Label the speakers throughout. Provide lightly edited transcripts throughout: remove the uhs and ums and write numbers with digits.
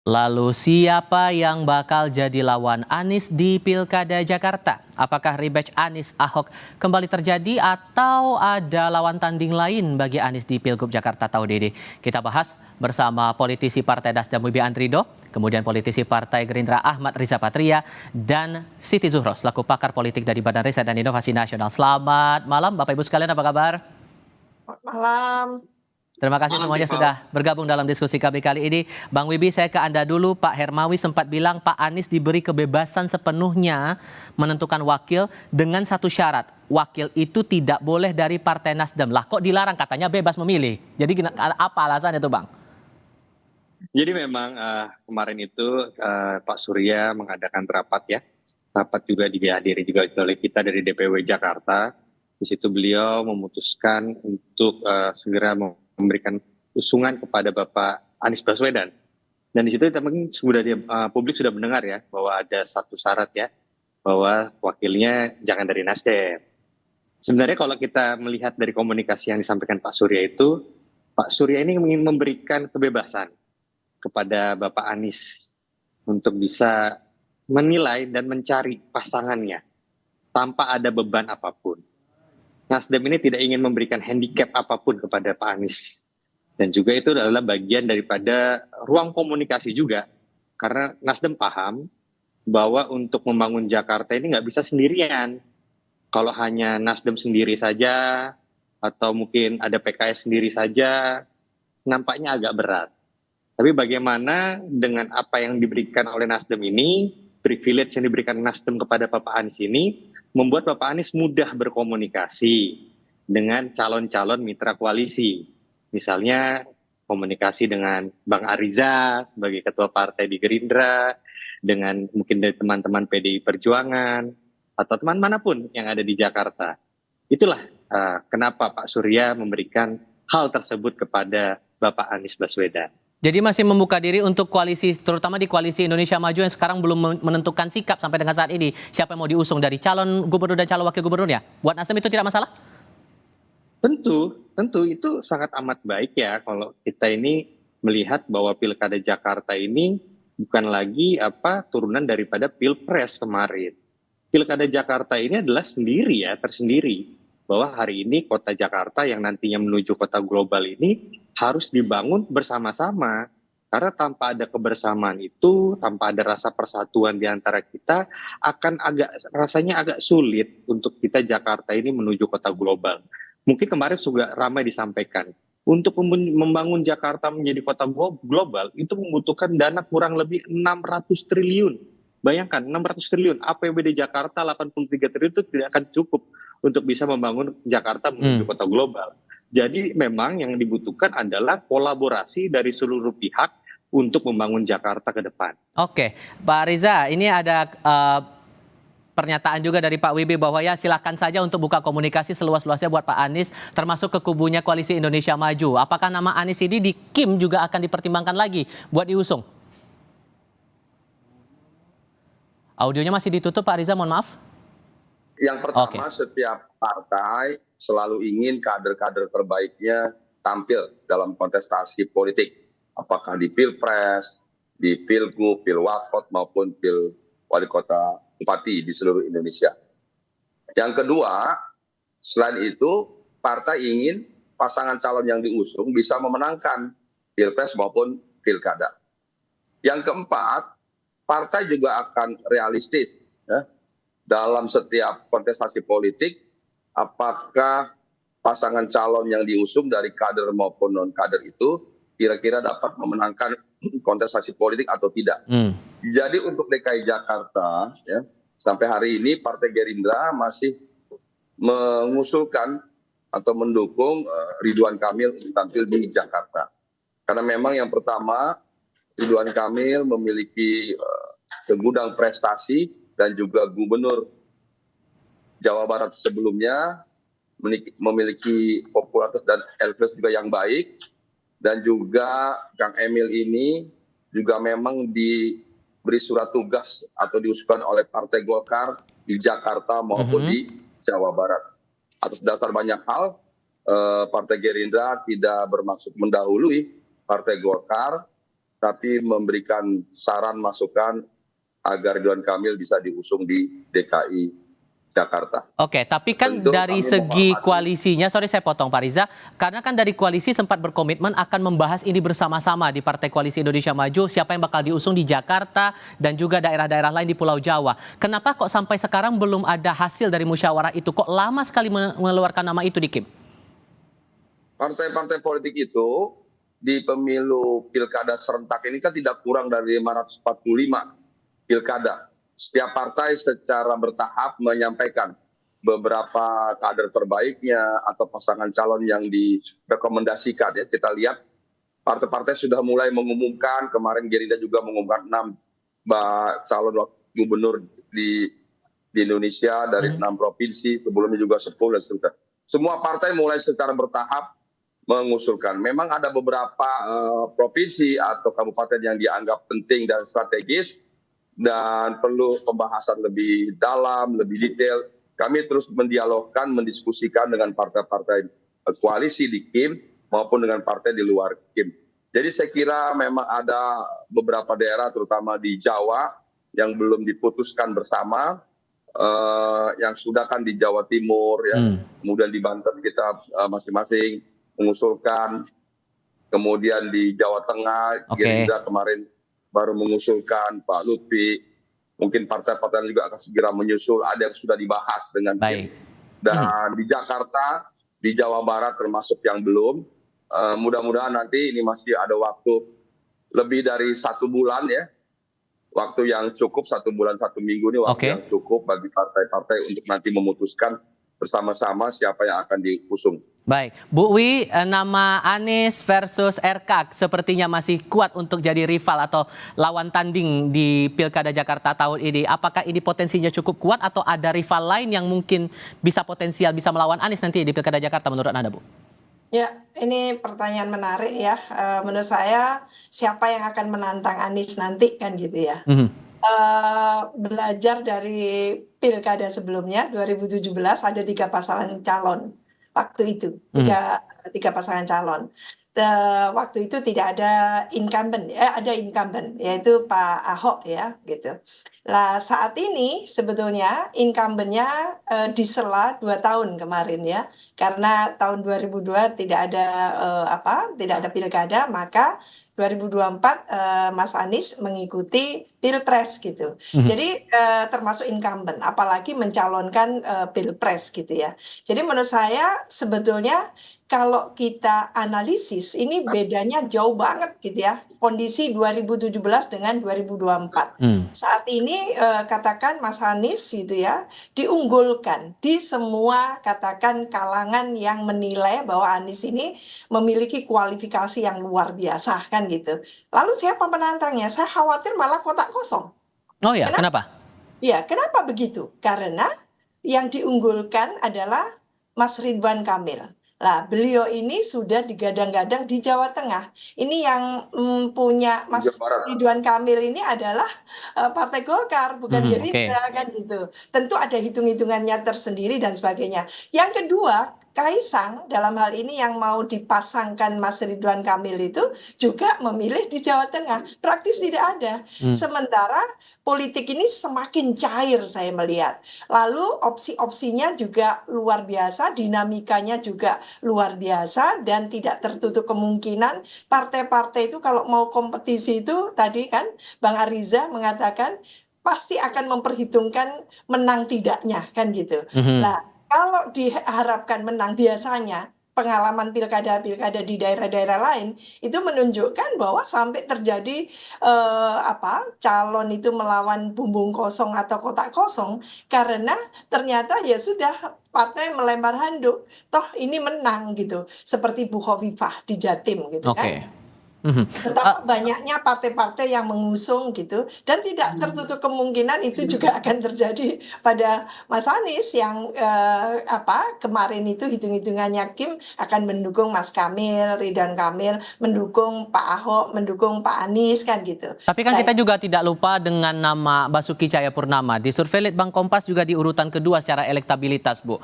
Speaker 1: Lalu siapa yang bakal jadi lawan Anies di Pilkada Jakarta? Apakah rematch Anies Ahok kembali terjadi atau ada lawan tanding lain bagi Anies di Pilgub Jakarta tahun ini? Kita bahas bersama politisi Partai Nasdem Wibi Andrido, kemudian politisi Partai Gerindra Ahmad Riza Patria, dan Siti Zuhro selaku pakar politik dari Badan Riset dan Inovasi Nasional. Selamat malam Bapak Ibu sekalian, apa kabar?
Speaker 2: Selamat malam.
Speaker 1: Terima kasih semuanya sudah bergabung dalam diskusi kami kali ini. Bang Wibi, saya ke Anda dulu. Pak Hermawi sempat bilang Pak Anies diberi kebebasan sepenuhnya menentukan wakil dengan satu syarat. Wakil itu tidak boleh dari Partai Nasdem. Lah kok dilarang, katanya bebas memilih. Jadi apa alasannya itu, Bang?
Speaker 3: Jadi memang kemarin itu Pak Surya mengadakan rapat ya. Rapat juga dihadiri juga oleh kita dari DPW Jakarta. Di situ beliau memutuskan untuk segera memberikan usungan kepada Bapak Anies Baswedan. Dan di situ publik sudah mendengar ya bahwa ada satu syarat ya, bahwa wakilnya jangan dari Nasdem. Sebenarnya kalau kita melihat dari komunikasi yang disampaikan Pak Surya itu, Pak Surya ini ingin memberikan kebebasan kepada Bapak Anies untuk bisa menilai dan mencari pasangannya tanpa ada beban apapun. Nasdem ini tidak ingin memberikan handicap apapun kepada Pak Anies. Dan juga itu adalah bagian daripada ruang komunikasi juga. Karena Nasdem paham bahwa untuk membangun Jakarta ini nggak bisa sendirian. Kalau hanya Nasdem sendiri saja, atau mungkin ada PKS sendiri saja, nampaknya agak berat. Tapi bagaimana dengan apa yang diberikan oleh Nasdem ini, privilege yang diberikan Nasdem kepada Bapak Anies ini, membuat Bapak Anies mudah berkomunikasi dengan calon-calon mitra koalisi. Misalnya komunikasi dengan Bang Ariza sebagai ketua partai di Gerindra, dengan mungkin dari teman-teman PDI Perjuangan, atau teman manapun yang ada di Jakarta. Itulah kenapa Pak Surya memberikan hal tersebut kepada Bapak Anies Baswedan.
Speaker 1: Jadi masih membuka diri untuk koalisi, terutama di koalisi Indonesia Maju yang sekarang belum menentukan sikap sampai dengan saat ini. Siapa yang mau diusung dari calon gubernur dan calon wakil gubernur ya? Buat Nasdem itu tidak masalah?
Speaker 3: Tentu itu sangat amat baik ya kalau kita ini melihat bahwa Pilkada Jakarta ini bukan lagi turunan daripada Pilpres kemarin. Pilkada Jakarta ini adalah tersendiri. Bahwa hari ini kota Jakarta yang nantinya menuju kota global ini harus dibangun bersama-sama. Karena tanpa ada kebersamaan itu, tanpa ada rasa persatuan di antara kita, rasanya agak sulit untuk kita Jakarta ini menuju kota global. Mungkin kemarin juga ramai disampaikan, untuk membangun Jakarta menjadi kota global itu membutuhkan dana kurang lebih 600 triliun. Bayangkan 600 triliun, APBD Jakarta 83 triliun itu tidak akan cukup untuk bisa membangun Jakarta menuju kota global. Jadi memang yang dibutuhkan adalah kolaborasi dari seluruh pihak untuk membangun Jakarta ke depan.
Speaker 1: Oke, Pak Riza, ini ada pernyataan juga dari Pak Wibi bahwa ya silakan saja untuk buka komunikasi seluas-luasnya buat Pak Anies, termasuk ke kubunya Koalisi Indonesia Maju. Apakah nama Anies ini di Kim juga akan dipertimbangkan lagi buat diusung? Audionya masih ditutup Pak Riza, mohon maaf.
Speaker 4: Yang pertama, setiap partai selalu ingin kader-kader terbaiknya tampil dalam kontestasi politik. Apakah di Pilpres, di Pilgub, Pilwakot, maupun Pil Wali Kota Bupati di seluruh Indonesia. Yang kedua, selain itu, partai ingin pasangan calon yang diusung bisa memenangkan Pilpres maupun Pilkada. Yang keempat, partai juga akan realistis ya, dalam setiap kontestasi politik, apakah pasangan calon yang diusung dari kader maupun non-kader itu kira-kira dapat memenangkan kontestasi politik atau tidak. Jadi untuk DKI Jakarta, ya, sampai hari ini Partai Gerindra masih mengusulkan atau mendukung Ridwan Kamil untuk tampil di Jakarta. Karena memang yang pertama, Ridwan Kamil memiliki segudang prestasi dan juga Gubernur Jawa Barat sebelumnya memiliki popularitas dan elektabilitas juga yang baik, dan juga Kang Emil ini juga memang diberi surat tugas atau diusulkan oleh Partai Golkar di Jakarta maupun di Jawa Barat. Atas dasar banyak hal, Partai Gerindra tidak bermaksud mendahului Partai Golkar tapi memberikan saran masukan agar Ridwan Kamil bisa diusung di DKI Jakarta.
Speaker 1: Oke, tapi kan
Speaker 4: Tentu
Speaker 1: dari
Speaker 4: kami
Speaker 1: segi
Speaker 4: menghormati.
Speaker 1: koalisinya, sorry saya potong Pak Riza, karena kan dari koalisi sempat berkomitmen akan membahas ini bersama-sama di Partai Koalisi Indonesia Maju, siapa yang bakal diusung di Jakarta dan juga daerah-daerah lain di Pulau Jawa. Kenapa kok sampai sekarang belum ada hasil dari musyawarah itu? Kok lama sekali mengeluarkan nama itu di Kim?
Speaker 4: Partai-partai politik itu di pemilu pilkada serentak ini kan tidak kurang dari 545 pilkada. Setiap partai secara bertahap menyampaikan beberapa kader terbaiknya atau pasangan calon yang direkomendasikan. Ya, kita lihat partai-partai sudah mulai mengumumkan, kemarin Gerindra juga mengumumkan 6 calon gubernur di Indonesia dari 6 provinsi, sebelumnya juga 10 dan seterusnya. Semua partai mulai secara bertahap mengusulkan. Memang ada beberapa provinsi atau kabupaten yang dianggap penting dan strategis dan perlu pembahasan lebih dalam, lebih detail. Kami terus mendialogkan, mendiskusikan dengan partai-partai koalisi di Kim maupun dengan partai di luar Kim. Jadi saya kira memang ada beberapa daerah terutama di Jawa yang belum diputuskan bersama, yang sudah kan di Jawa Timur, ya. Kemudian di Banten kita masing-masing mengusulkan, kemudian di Jawa Tengah, Gerindra kemarin baru mengusulkan, Pak Lutfi, mungkin partai-partai juga akan segera menyusul, ada yang sudah dibahas dengan Kim. Dan di Jakarta, di Jawa Barat termasuk yang belum, mudah-mudahan nanti ini masih ada waktu lebih dari 1 bulan ya, waktu yang cukup 1 bulan 1 minggu ini waktu yang cukup bagi partai-partai untuk nanti memutuskan bersama-sama siapa yang akan diusung.
Speaker 1: Baik, Bu Wi, nama Anies versus RK sepertinya masih kuat untuk jadi rival atau lawan tanding di Pilkada Jakarta tahun ini. Apakah ini potensinya cukup kuat atau ada rival lain yang mungkin bisa potensial bisa melawan Anies nanti di Pilkada Jakarta menurut Anda, Bu?
Speaker 2: Ya, ini pertanyaan menarik ya. Menurut saya siapa yang akan menantang Anies nanti kan gitu ya. Belajar dari pilkada sebelumnya 2017 ada 3 pasangan calon waktu itu, tiga pasangan calon. Waktu itu tidak ada incumbent, ada incumbent yaitu Pak Ahok ya gitu. Lah saat ini sebetulnya incumbentnya disela 2 tahun kemarin ya, karena tahun 2002 tidak ada tidak ada pilkada, maka 2024 Mas Anies mengikuti pilpres gitu. Jadi termasuk incumbent, apalagi mencalonkan pilpres gitu ya. Jadi menurut saya sebetulnya kalau kita analisis ini bedanya jauh banget gitu ya. Kondisi 2017 dengan 2024. Saat ini katakan Mas Anies gitu ya diunggulkan di semua katakan kalangan yang menilai bahwa Anies ini memiliki kualifikasi yang luar biasa kan gitu. Lalu siapa penantangnya? Saya khawatir malah kotak kosong.
Speaker 1: Oh ya, kenapa?
Speaker 2: Ya, kenapa begitu? Karena yang diunggulkan adalah Mas Ridwan Kamil. Lah, beliau ini sudah digadang-gadang di Jawa Tengah. Ini yang punya Mas Ridwan Kamil ini adalah Partai Golkar, bukan Gerindra kan gitu. Tentu ada hitung-hitungannya tersendiri dan sebagainya. Yang kedua, Kaisang dalam hal ini yang mau dipasangkan Mas Ridwan Kamil itu juga memilih di Jawa Tengah. Praktis tidak ada. Sementara politik ini semakin cair saya melihat. Lalu opsi-opsinya juga luar biasa, dinamikanya juga luar biasa dan tidak tertutup kemungkinan partai-partai itu kalau mau kompetisi itu tadi kan Bang Ariza mengatakan pasti akan memperhitungkan menang tidaknya kan gitu. Nah, kalau diharapkan menang biasanya pengalaman pilkada-pilkada di daerah-daerah lain itu menunjukkan bahwa sampai terjadi calon itu melawan bumbung kosong atau kotak kosong karena ternyata ya sudah partai melempar handuk, toh ini menang gitu, seperti Bu Khofifah di Jatim gitu kan. Betapa banyaknya partai-partai yang mengusung gitu dan tidak tertutup kemungkinan itu juga akan terjadi pada Mas Anies yang kemarin itu hitung-hitungannya Kim akan mendukung Mas Kamil, Ridwan Kamil, mendukung Pak Ahok, mendukung Pak Anies kan gitu.
Speaker 1: Tapi kan kita juga tidak lupa dengan nama Basuki Cahayapurnama. Di survei Litbang Kompas juga di urutan kedua secara elektabilitas, Bu.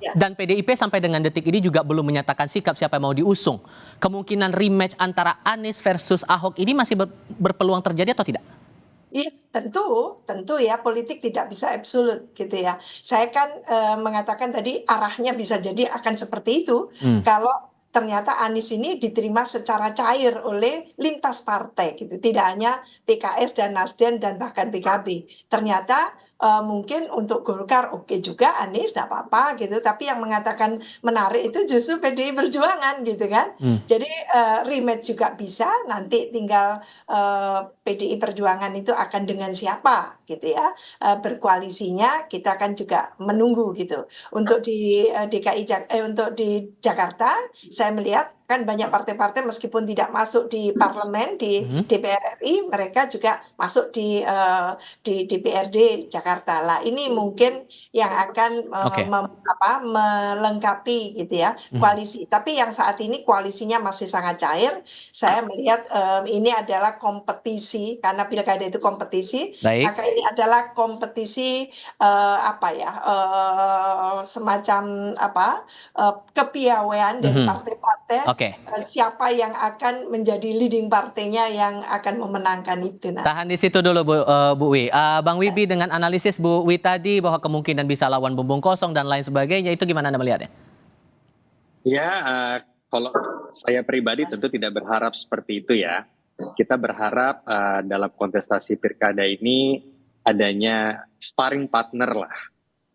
Speaker 2: Ya.
Speaker 1: Dan PDIP sampai dengan detik ini juga belum menyatakan sikap siapa yang mau diusung. Kemungkinan rematch antara Anies versus Ahok ini masih berpeluang terjadi atau tidak?
Speaker 2: Iya, tentu ya politik tidak bisa absolut gitu ya. Saya kan mengatakan tadi arahnya bisa jadi akan seperti itu kalau ternyata Anies ini diterima secara cair oleh lintas partai gitu, tidak hanya PKS dan Nasdem dan bahkan PKB. Ternyata mungkin untuk Golkar oke juga Anies tidak apa-apa gitu, tapi yang mengatakan menarik itu justru PDI Perjuangan gitu kan. Jadi rematch juga bisa, nanti tinggal PDI Perjuangan itu akan dengan siapa gitu ya, berkoalisinya kita kan juga menunggu gitu. Untuk di untuk di Jakarta saya melihat kan banyak partai-partai meskipun tidak masuk di parlemen di DPR RI, mereka juga masuk di DPRD Jakarta lah. Ini mungkin yang akan melengkapi gitu ya koalisi. Tapi yang saat ini koalisinya masih sangat cair. Saya melihat ini adalah kompetisi, karena pilkada itu kompetisi, maka ini adalah kompetisi semacam kepiawaian dari partai-partai. Siapa yang akan menjadi leading partainya yang akan memenangkan itu.
Speaker 1: Tahan di situ dulu Bu Wi. Bang Wibi dengan analisis Bu Wi tadi bahwa kemungkinan bisa lawan bumbung kosong dan lain sebagainya, itu gimana Anda melihatnya?
Speaker 3: Ya, kalau saya pribadi tentu tidak berharap seperti itu ya. Kita berharap dalam kontestasi pilkada ini adanya sparring partner lah.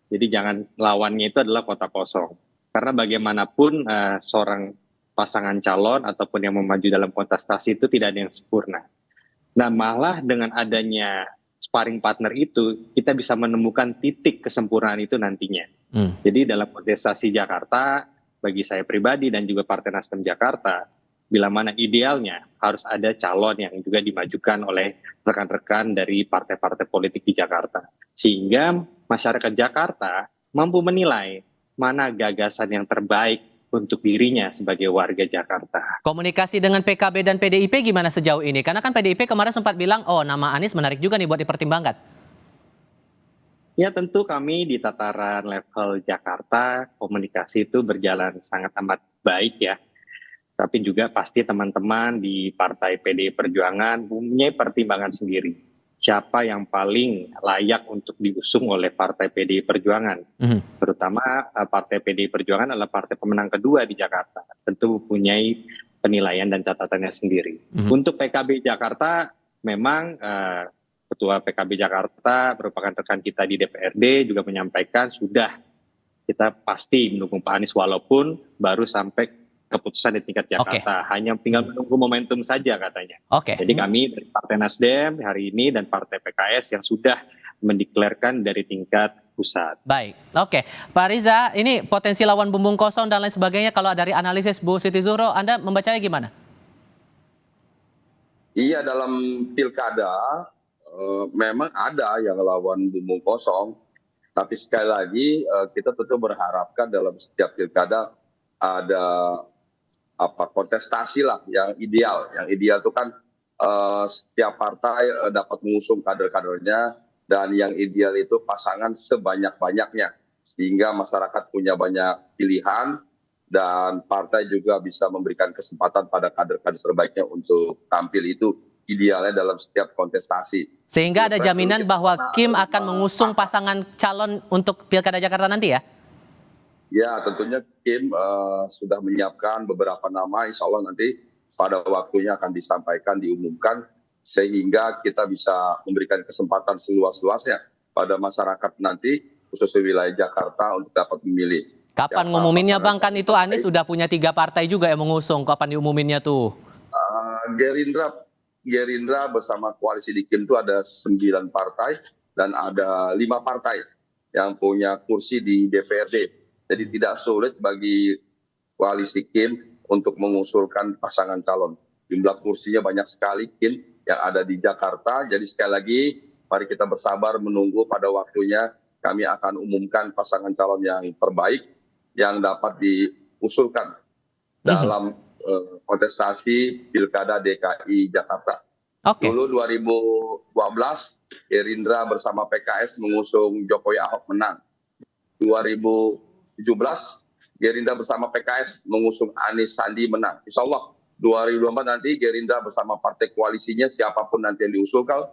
Speaker 3: Jadi jangan lawannya itu adalah kota kosong. Karena bagaimanapun seorang pasangan calon ataupun yang mau maju dalam kontestasi itu tidak ada yang sempurna. Nah, malah dengan adanya sparring partner itu, kita bisa menemukan titik kesempurnaan itu nantinya. Jadi dalam kontestasi Jakarta, bagi saya pribadi dan juga Partai Nasdem Jakarta, bila mana idealnya harus ada calon yang juga dimajukan oleh rekan-rekan dari partai-partai politik di Jakarta. Sehingga masyarakat Jakarta mampu menilai mana gagasan yang terbaik untuk dirinya sebagai warga Jakarta.
Speaker 1: Komunikasi dengan PKB dan PDIP gimana sejauh ini? Karena kan PDIP kemarin sempat bilang, oh nama Anies menarik juga nih buat dipertimbangkan.
Speaker 3: Ya tentu kami di tataran level Jakarta, komunikasi itu berjalan sangat amat baik ya. Tapi juga pasti teman-teman di Partai PDI Perjuangan punya pertimbangan sendiri. Siapa yang paling layak untuk diusung oleh Partai PDI Perjuangan. Terutama Partai PDI Perjuangan adalah partai pemenang kedua di Jakarta. Tentu mempunyai penilaian dan catatannya sendiri. Untuk PKB Jakarta, memang Ketua PKB Jakarta merupakan rekan kita di DPRD juga menyampaikan sudah kita pasti mendukung Pak Anies walaupun baru sampai keputusan di tingkat Jakarta. Hanya tinggal menunggu momentum saja katanya. Jadi kami dari Partai Nasdem hari ini dan Partai PKS yang sudah mendeklarkan dari tingkat pusat.
Speaker 1: Baik, Pak Riza, ini potensi lawan bumbung kosong dan lain sebagainya, kalau dari analisis Bu Siti Zuhro, Anda membacanya gimana?
Speaker 4: Iya, dalam pilkada memang ada yang lawan bumbung kosong, tapi sekali lagi kita tentu berharapkan dalam setiap pilkada ada kontestasi lah yang ideal. Yang ideal itu kan setiap partai dapat mengusung kader-kadernya, dan yang ideal itu pasangan sebanyak-banyaknya sehingga masyarakat punya banyak pilihan dan partai juga bisa memberikan kesempatan pada kader-kader terbaiknya untuk tampil. Itu idealnya dalam setiap kontestasi.
Speaker 1: Sehingga ada jaminan bahwa Kim akan mengusung pasangan calon untuk Pilkada Jakarta nanti ya?
Speaker 4: Ya, tentunya Kim sudah menyiapkan beberapa nama, insya Allah nanti pada waktunya akan disampaikan, diumumkan, sehingga kita bisa memberikan kesempatan seluas-luasnya pada masyarakat nanti, khususnya wilayah Jakarta, untuk dapat memilih.
Speaker 1: Kapan ngumuminnya Bang? Kan itu Anies sudah punya 3 partai juga yang mengusung, kapan diumuminnya tuh?
Speaker 4: Gerindra bersama koalisi di Kim itu ada 9 partai dan ada 5 partai yang punya kursi di DPRD. Jadi tidak sulit bagi koalisi Kim untuk mengusulkan pasangan calon. Jumlah kursinya banyak sekali Kim yang ada di Jakarta. Jadi sekali lagi mari kita bersabar menunggu pada waktunya kami akan umumkan pasangan calon yang terbaik yang dapat diusulkan dalam kontestasi Pilkada DKI Jakarta. Dulu 2012 Gerindra bersama PKS mengusung Jokowi Ahok menang. 2019 Gerindra bersama PKS mengusung Anies Sandi menang. Insya Allah 2024 nanti Gerindra bersama partai koalisinya siapapun nanti yang diusulkan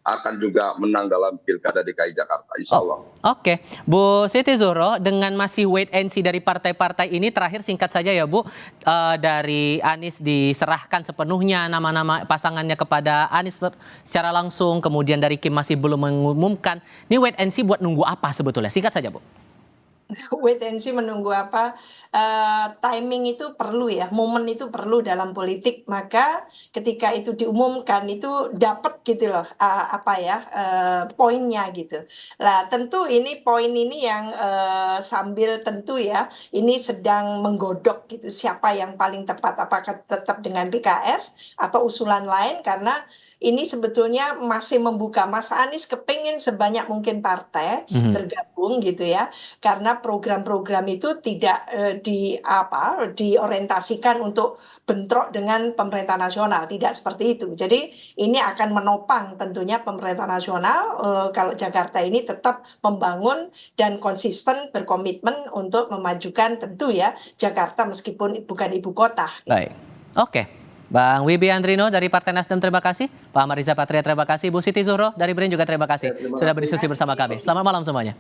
Speaker 4: akan juga menang dalam Pilkada DKI Jakarta, insya Allah.
Speaker 1: Oke, Bu Siti Zuhro, dengan masih wait and see dari partai-partai ini, terakhir singkat saja ya Bu, dari Anies diserahkan sepenuhnya nama-nama pasangannya kepada Anies secara langsung, kemudian dari Kim masih belum mengumumkan. Ini wait and see buat nunggu apa sebetulnya? Singkat saja Bu.
Speaker 2: Wait and see menunggu apa, timing itu perlu ya, momen itu perlu dalam politik, maka ketika itu diumumkan itu dapat gitu loh, poinnya gitu. Lah tentu ini poin ini yang sambil tentu ya, ini sedang menggodok gitu, siapa yang paling tepat, apakah tetap dengan PKS atau usulan lain, karena ini sebetulnya masih membuka. Mas Anies kepingin sebanyak mungkin partai bergabung gitu ya, karena program-program itu tidak diorientasikan untuk bentrok dengan pemerintah nasional, tidak seperti itu. Jadi ini akan menopang tentunya pemerintah nasional kalau Jakarta ini tetap membangun dan konsisten berkomitmen untuk memajukan tentu ya Jakarta meskipun bukan ibu kota.
Speaker 1: Baik, oke. Bang Wibi Andrino dari Partai Nasdem, terima kasih. Pak Mariza Patria, terima kasih. Bu Siti Zuhro dari BRIN juga terima kasih sudah berdiskusi bersama kami. Selamat malam semuanya.